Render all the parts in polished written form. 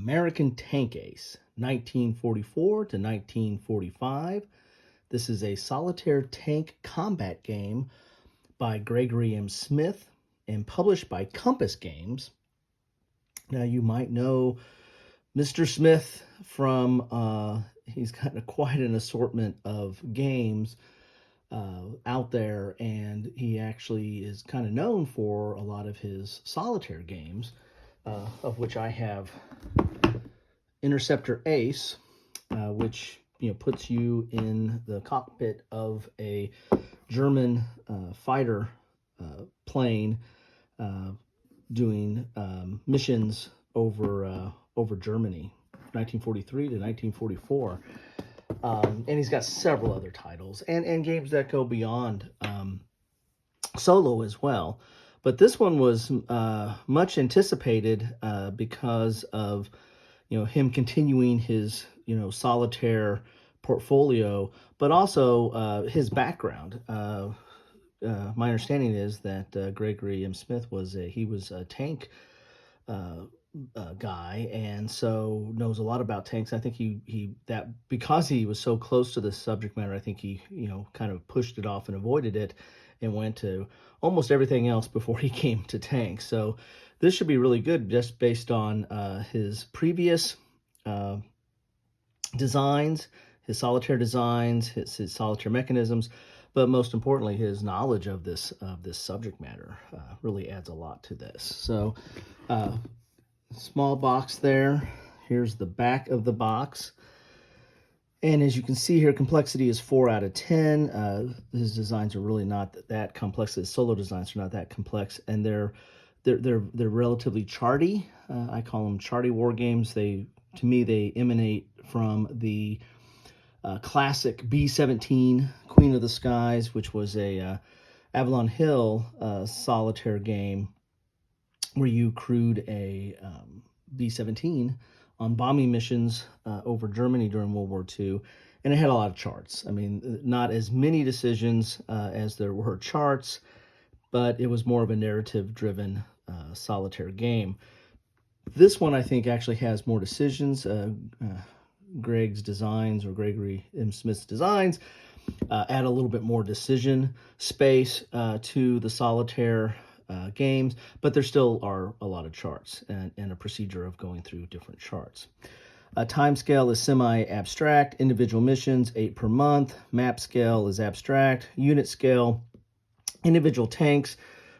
American Tank Ace, 1944 to 1945. This is a solitaire tank combat game by Gregory M. Smith and published by Compass Games. Now, you might know Mr. Smith from, he's got quite an assortment of games out there, and he actually is kind of known for a lot of his solitaire games, of which I have Interceptor Ace, which puts you in the cockpit of a German fighter plane doing missions over Germany, 1943 to 1944. And he's got several other titles and games that go beyond solo as well. But this one was much anticipated because of him continuing his solitaire portfolio, but also his background. My understanding is that Gregory M. Smith was a tank guy, and so knows a lot about tanks. I think that because he was so close to the subject matter, I think he kind of pushed it off and avoided it and went to almost everything else before he came to tanks. So this should be really good just based on his previous designs, his solitaire designs, his solitaire mechanisms, but most importantly, his knowledge of this subject matter really adds a lot to this. So small box there. Here's the back of the box. And as you can see here, complexity is 4 out of 10. His designs are really not that complex. His solo designs are not that complex, and they're relatively charty. I call them charty war games. To me, they emanate from the classic B-17 Queen of the Skies, which was a Avalon Hill solitaire game where you crewed a B-17 on bombing missions over Germany during World War II, and it had a lot of charts. I mean, not as many decisions as there were charts, but it was more of a narrative-driven solitaire game. This one, I think, actually has more decisions. Greg's designs, or Gregory M. Smith's designs, add a little bit more decision space to the solitaire games, but there still are a lot of charts and a procedure of going through different charts. Time scale is semi-abstract. Individual missions, 8 per month. Map scale is abstract. Unit scale, individual tanks,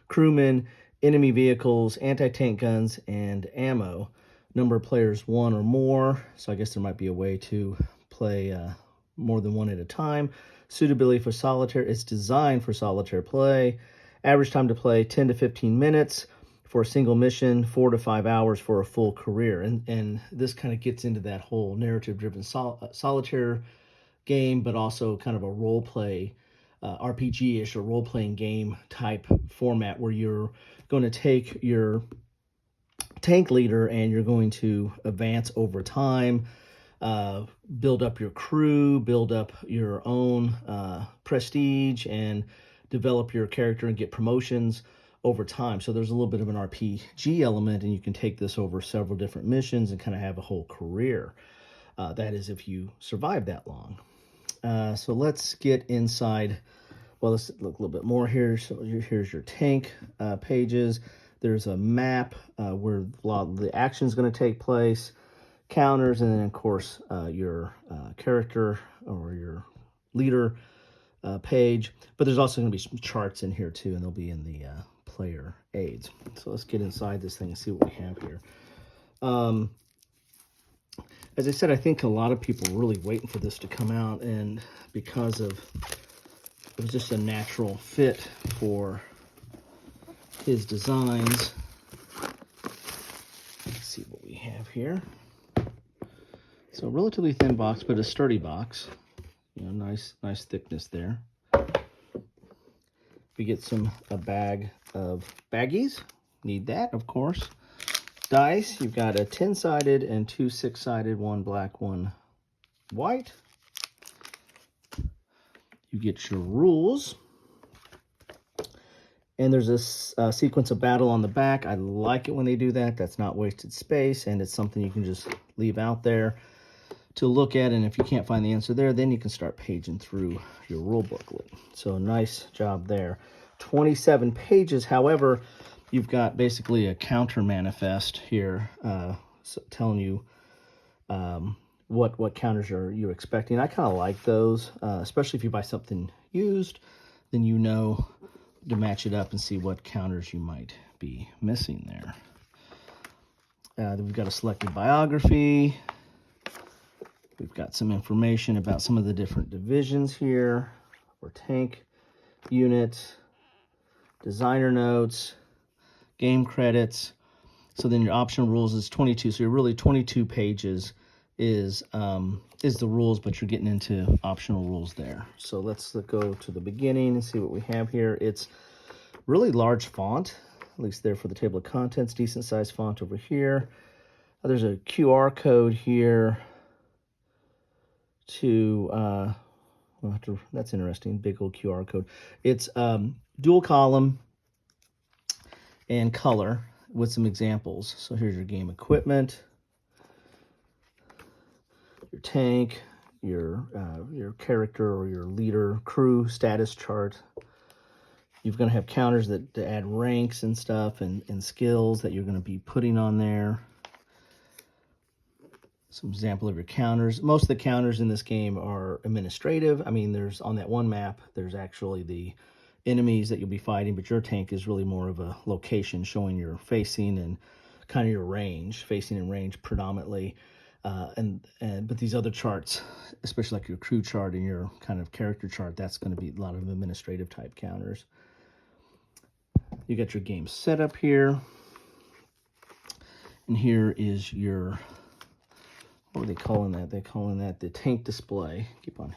crewmen, enemy vehicles, anti-tank guns, and ammo. Number of players, 1 or more. So I guess there might be a way to play more than one at a time. Suitability for solitaire. It's designed for solitaire play. Average time to play, 10 to 15 minutes for a single mission, 4 to 5 hours for a full career. And this kind of gets into that whole narrative-driven solitaire game, but also kind of a role-play, RPGish or role-playing game type format where you're going to take your tank leader and you're going to advance over time, build up your crew, build up your own prestige, and develop your character and get promotions over time. So there's a little bit of an RPG element, and you can take this over several different missions and kind of have a whole career. That is if you survive that long. So let's get inside. Well, let's look a little bit more here. So here's your tank pages. There's a map where a lot of the action is going to take place, counters, and then, of course, your character or your leader page. But there's also going to be some charts in here, too, and they'll be in the player aids. So let's get inside this thing and see what we have here. As I said, I think a lot of people were really waiting for this to come out, and because of it was just a natural fit for his designs. Let's see what we have here. So a relatively thin box, but a sturdy box. Nice thickness there. We get a bag of baggies. Need that, of course. Dice. You've got a 10-sided and 2 6-sided, 1 black, 1 white. You get your rules. And there's this sequence of battle on the back. I like it when they do that. That's not wasted space, and it's something you can just leave out there to look at. And if you can't find the answer there, then you can start paging through your rule booklet. So nice job there. 27 pages. However, you've got basically a counter manifest here telling you what counters are you expecting. I kind of like those, especially if you buy something used, then you know to match it up and see what counters you might be missing there. Then we've got a selected biography. We've got some information about some of the different divisions here, or tank units, designer notes, game credits. So then your optional rules is 22. So you're really 22 pages is the rules, but you're getting into optional rules there. So let's go to the beginning and see what we have here. It's really large font, at least there for the table of contents, decent sized font over here. There's a QR code here to, that's interesting, big old QR code. It's dual column and color with some examples. So here's your game equipment, your tank, your character or your leader, crew status chart. You're going to have counters that add ranks and stuff and skills that you're going to be putting on there. Some example of your counters. Most of the counters in this game are administrative. I mean, there's on that one map, there's actually the enemies that you'll be fighting, but your tank is really more of a location showing your facing and kind of your range, facing and range predominantly. But these other charts, especially like your crew chart and your kind of character chart, that's going to be a lot of administrative type counters. You got your game setup here. And here is your, what are they calling that? They're calling that the tank display. Keep on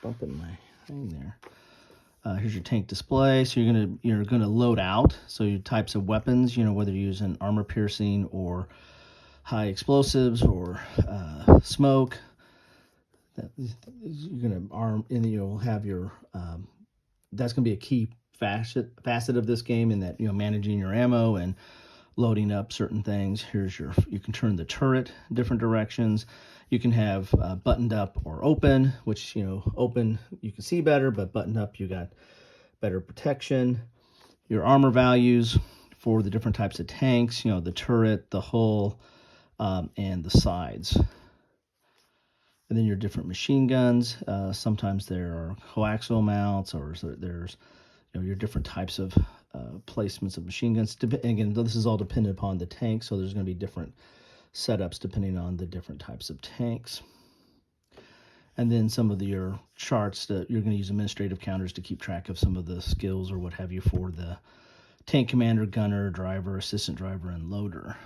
bumping my thing there. Here's your tank display. So you're gonna load out. So your types of weapons, whether you're using armor piercing or high explosives or smoke. You're gonna arm, and you'll have your. That's gonna be a key facet of this game, in that managing your ammo and loading up certain things. You can turn the turret different directions. You can have buttoned up or open, which, open you can see better, but buttoned up you got better protection. Your armor values for the different types of tanks, the turret, the hull, and the sides. And then your different machine guns. Sometimes there are coaxial mounts, or there's your different types of placements of machine guns. Again, this is all dependent upon the tank, so there's going to be different setups depending on the different types of tanks. And then some of your charts that you're going to use administrative counters to keep track of some of the skills or what have you for the tank commander, gunner, driver, assistant driver, and loader.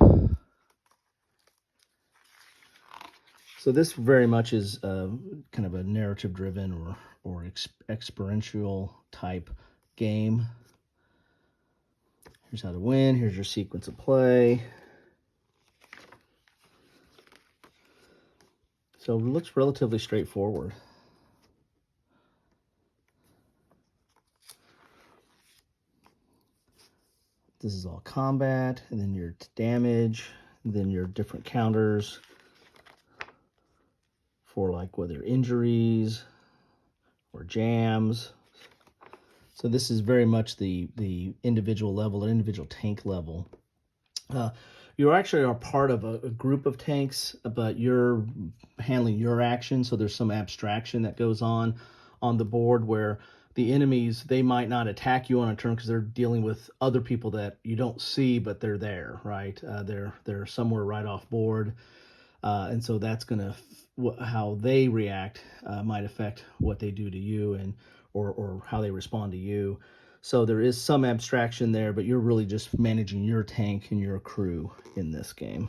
So this very much is kind of a narrative-driven or experiential type game. Here's how to win. Here's your sequence of play. So it looks relatively straightforward. This is all combat, and then your damage, and then your different counters for like whether injuries or jams. So this is very much the individual level, or individual tank level. You actually are part of a group of tanks, but you're handling your action. So there's some abstraction that goes on the board, where the enemies, they might not attack you on a turn because they're dealing with other people that you don't see, but they're there, right? They're somewhere right off board. And so that's going to, how they react might affect what they do to you, and or how they respond to you. So there is some abstraction there, but you're really just managing your tank and your crew in this game.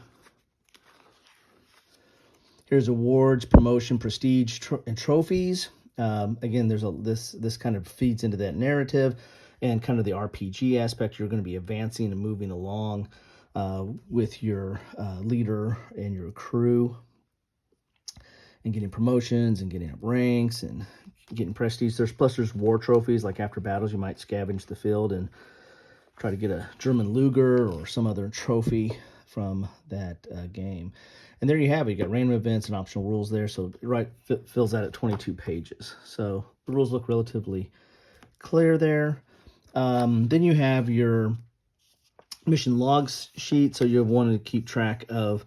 Here's awards, promotion, prestige, and trophies. Again, there's this kind of feeds into that narrative and kind of the RPG aspect. You're going to be advancing and moving along with your leader and your crew, and getting promotions and getting up ranks and getting prestige. There's war trophies, like after battles you might scavenge the field and try to get a German Luger or some other trophy from that game. And there you have it. You got random events and optional rules there. So fills that at 22 pages. So the rules look relatively clear there. Then you have your mission logs sheet. So you want to keep track of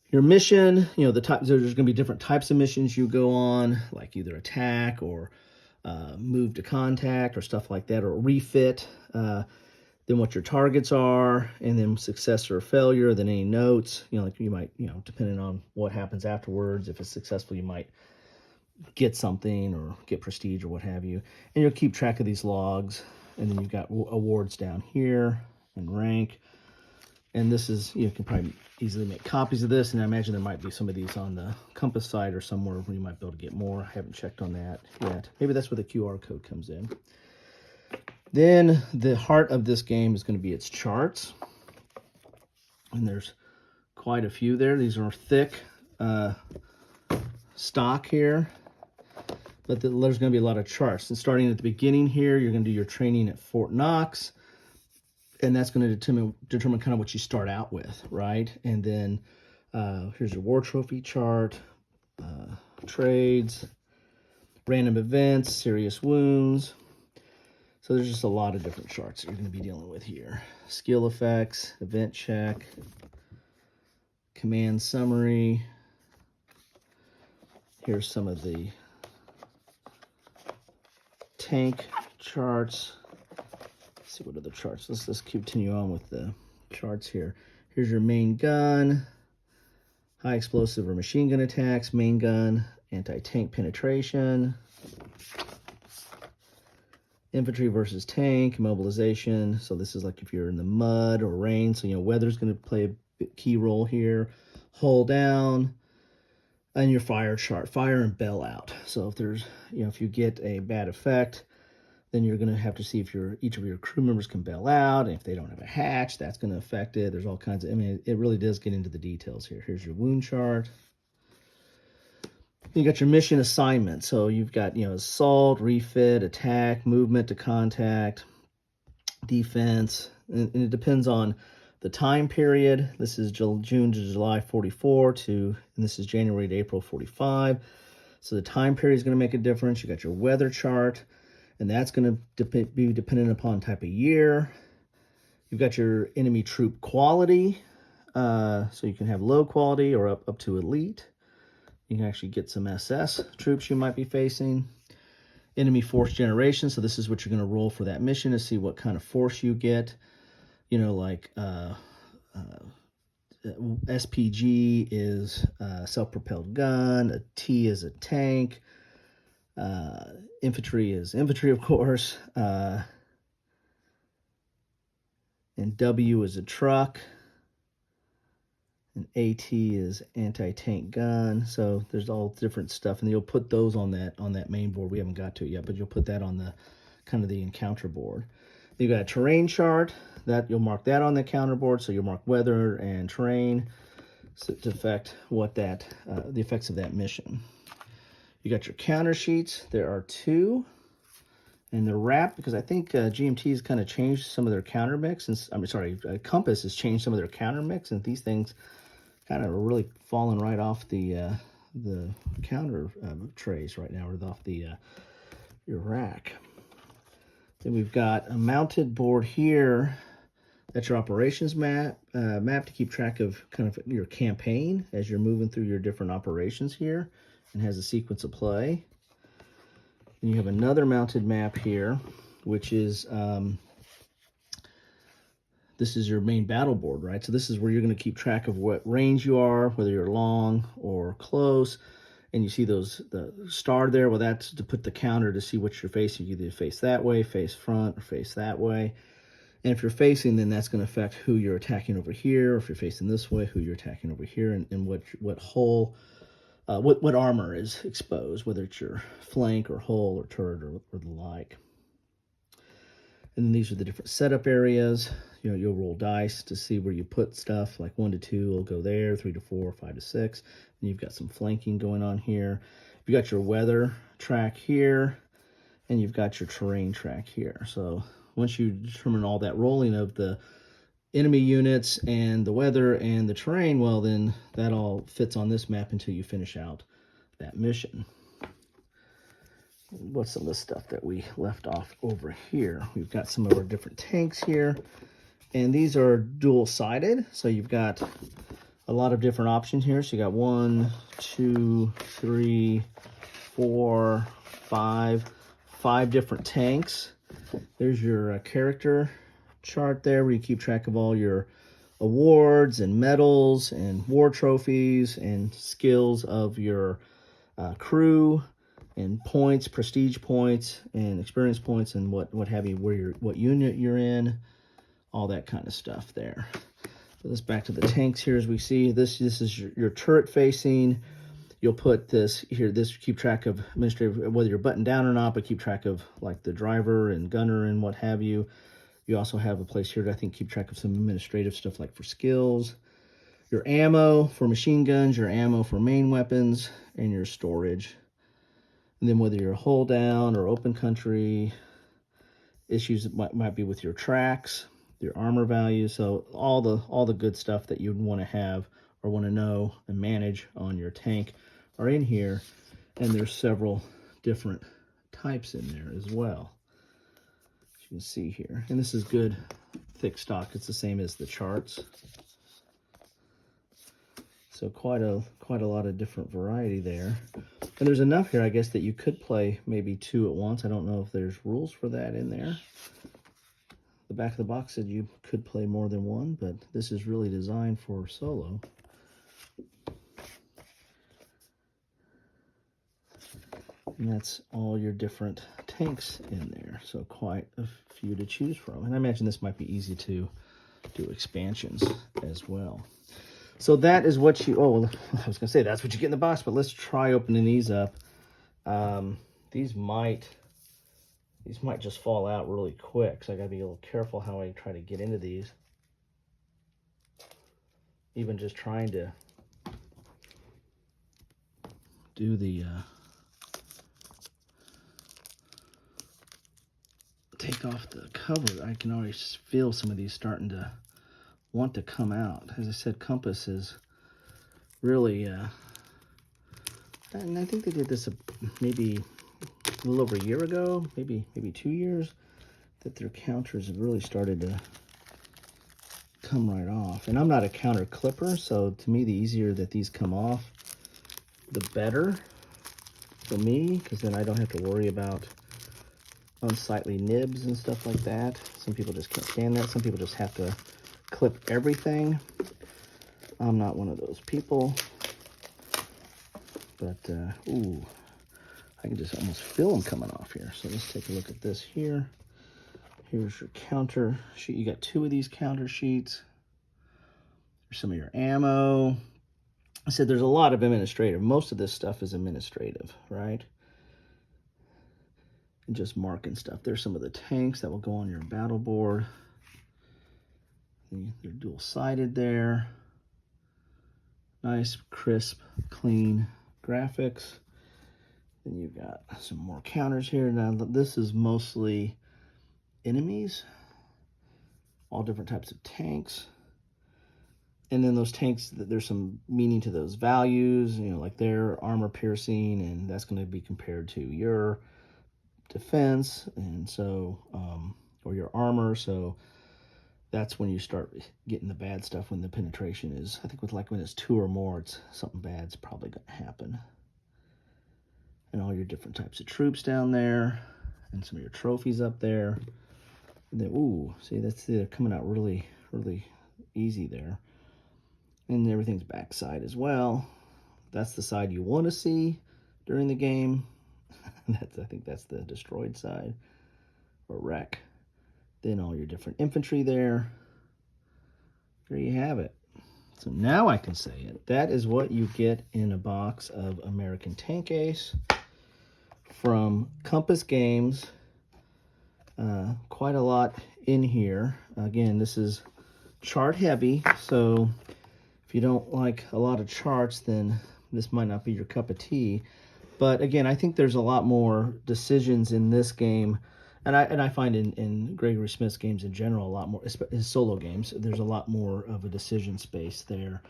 your mission. You know, the type. There's going to be different types of missions you go on, like either attack or move to contact or stuff like that, or refit. Then what your targets are, and then success or failure, then any notes, you know, like you might, you know, depending on what happens afterwards, if it's successful, you might get something or get prestige or what have you. And you'll keep track of these logs. And then you've got awards down here and rank. And this is, you can probably easily make copies of this. And I imagine there might be some of these on the Compass site or somewhere where you might be able to get more. I haven't checked on that yet. Maybe that's where the QR code comes in. Then the heart of this game is going to be its charts. And there's quite a few there. These are thick stock here. But there's going to be a lot of charts. And starting at the beginning here, you're going to do your training at Fort Knox. And that's going to determine kind of what you start out with, right? And then here's your war trophy chart, trades, random events, serious wounds. So there's just a lot of different charts that you're going to be dealing with here. Skill effects, event check, command summary. Here's some of the tank charts. Let's see what other charts. Let's continue on with the charts here. Here's your main gun, high explosive or machine gun attacks, main gun, anti-tank penetration, infantry versus tank, mobilization. So this is like if you're in the mud or rain. So, you know, weather's going to play a key role here. Hull down. And your fire chart, fire and bail out. So if there's, you know, if you get a bad effect, then you're going to have to see if each of your crew members can bail out. And if they don't have a hatch, that's going to affect it. There's all kinds of, I mean, it really does get into the details here. Here's your wound chart. You got your mission assignment. So you've got, you know, assault, refit, attack, movement to contact, defense. And it depends on the time period. This is June to July 44 and this is January to April 45. So the time period is going to make a difference. You got your weather chart, and that's going to be dependent upon type of year. You've got your enemy troop quality. So you can have low quality or up to elite. You can actually get some SS troops you might be facing. Enemy force generation. So this is what you're going to roll for that mission to see what kind of force you get. You know, like SPG is a self-propelled gun, a T is a tank, infantry is infantry, of course, and W is a truck, and AT is anti-tank gun. So there's all different stuff, and you'll put those on that main board. We haven't got to it yet, but you'll put that on the kind of the encounter board. You got a terrain chart that you'll mark that on the encounter board. So you'll mark weather and terrain to affect what the effects of that mission. You got your counter sheets. There are 2, and they're wrapped because I think GMT has kind of changed some of their counter mix. And Compass has changed some of their counter mix, and these things kind of are really falling right off the counter trays right now, or off your rack. Then we've got a mounted board here. That's your operations map to keep track of kind of your campaign as you're moving through your different operations here, and has a sequence of play. And you have another mounted map here, which is this is your main battle board, right? So this is where you're going to keep track of what range you are, whether you're long or close. And you see the star there. Well, that's to put the counter to see what you're facing. You either face that way, face front, or face that way. And if you're facing, then that's going to affect who you're attacking over here. Or if you're facing this way, who you're attacking over here, and what hull, what armor is exposed, whether it's your flank or hull or turret or the like. And then these are the different setup areas. You know, you'll roll dice to see where you put stuff. Like 1 to 2 will go there, 3 to 4, 5 to 6. And you've got some flanking going on here. You got your weather track here, and you've got your terrain track here. So once you determine all that rolling of the enemy units and the weather and the terrain, well, then that all fits on this map until you finish out that mission. What's some of the stuff that we left off over here? We've got some of our different tanks here, and these are dual-sided, so you've got a lot of different options here. So you got 1, 2, 3, 4, 5 different tanks. There's your character chart there, where you keep track of all your awards and medals and war trophies and skills of your crew, and points, prestige points, and experience points, and what have you, what unit you're in, all that kind of stuff there. So let's back to the tanks here. As we see, this is your turret facing. You'll put this here. This keep track of administrative, whether you're buttoned down or not, but keep track of like the driver and gunner and what have you. You also have a place here to, I think, keep track of some administrative stuff like for skills, your ammo for machine guns, your ammo for main weapons, and your storage. And then whether you're hold down or open country, issues might be with your tracks, your armor values. So all the good stuff that you'd want to have or want to know and manage on your tank are in here. And there's several different types in there as well, as you can see here. And this is good thick stock. It's the same as the charts. So quite a lot of different variety there. And there's enough here, I guess, that you could play maybe 2 at once. I don't know if there's rules for that in there. The back of the box said you could play more than 1, but this is really designed for solo. And that's all your different tanks in there. So quite a few to choose from. And I imagine this might be easy to do expansions as well. So that is what you, I was going to say that's what you get in the box, but let's try opening these up. These might just fall out really quick, so I got to be a little careful how I try to get into these. Even just trying to do the take off the cover, I can already feel some of these starting to want to come out. As I said, Compass is really, and I think they did this maybe a little over a year ago, maybe 2 years, that their counters have really started to come right off. And I'm not a counter clipper, so to me, the easier that these come off, the better for me, because then I don't have to worry about unsightly nibs and stuff like that. Some people just can't stand that. Some people just have to clip everything. I'm not one of those people, but ooh, I can just almost feel them coming off here. So let's take a look at this here. Here's your counter sheet. You got 2 of these counter sheets. There's some of your ammo. I said there's a lot of administrative. Most of this stuff is administrative, right? And just marking stuff. There's some of the tanks that will go on your battle board. They're dual-sided there. Nice, crisp, clean graphics. Then you've got some more counters here. Now, this is mostly enemies. All different types of tanks. And then those tanks, there's some meaning to those values. You know, like their armor piercing, and that's going to be compared to your defense, and so, or your armor. So that's when you start getting the bad stuff, when the penetration is, I think with like when it's 2 or more, it's something bad's probably going to happen. And all your different types of troops down there, and some of your trophies up there. And then, ooh, see, they're coming out really, really easy there. And everything's backside as well. That's the side you want to see during the game. I think that's the destroyed side, or wreck. Then all your different infantry there. There you have it. So now I can say it. That is what you get in a box of American Tank Ace from Compass Games. Quite a lot in here. Again, this is chart heavy, so if you don't like a lot of charts, then this might not be your cup of tea. But again, I think there's a lot more decisions in this game, and I find in Gregory Smith's games in general a lot more, his solo games. There's a lot more of a decision space there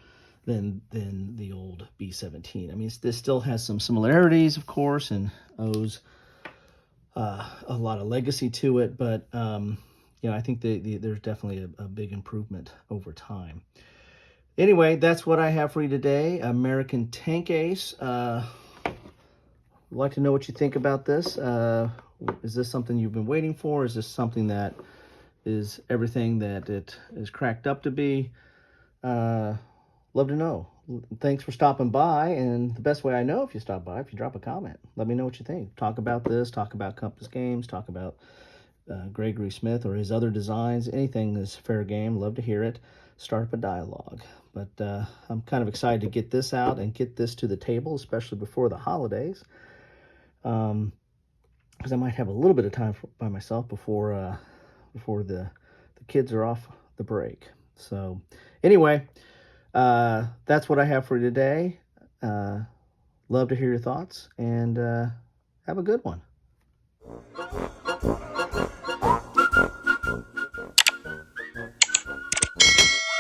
than the old B17. I mean, this still has some similarities, of course, and owes a lot of legacy to it, but I think there's definitely a big improvement over time. Anyway, that's what I have for you today. American Tank Ace. I'd like to know what you think about this. Is this something you've been waiting for? Is this something that is everything that it is cracked up to be? Love to know. Thanks for stopping by, and the best way I know if you stop by, if you drop a comment. Let me know what you think. Talk about this, talk about Compass Games, talk about Gregory Smith or his other designs. Anything is fair game. Love to hear it. Start up a dialogue. But I'm kind of excited to get this out and get this to the table, especially before the holidays. Because I might have a little bit of time by myself before the kids are off the break. So anyway, that's what I have for you today. Love to hear your thoughts, and have a good one.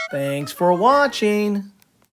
Thanks for watching.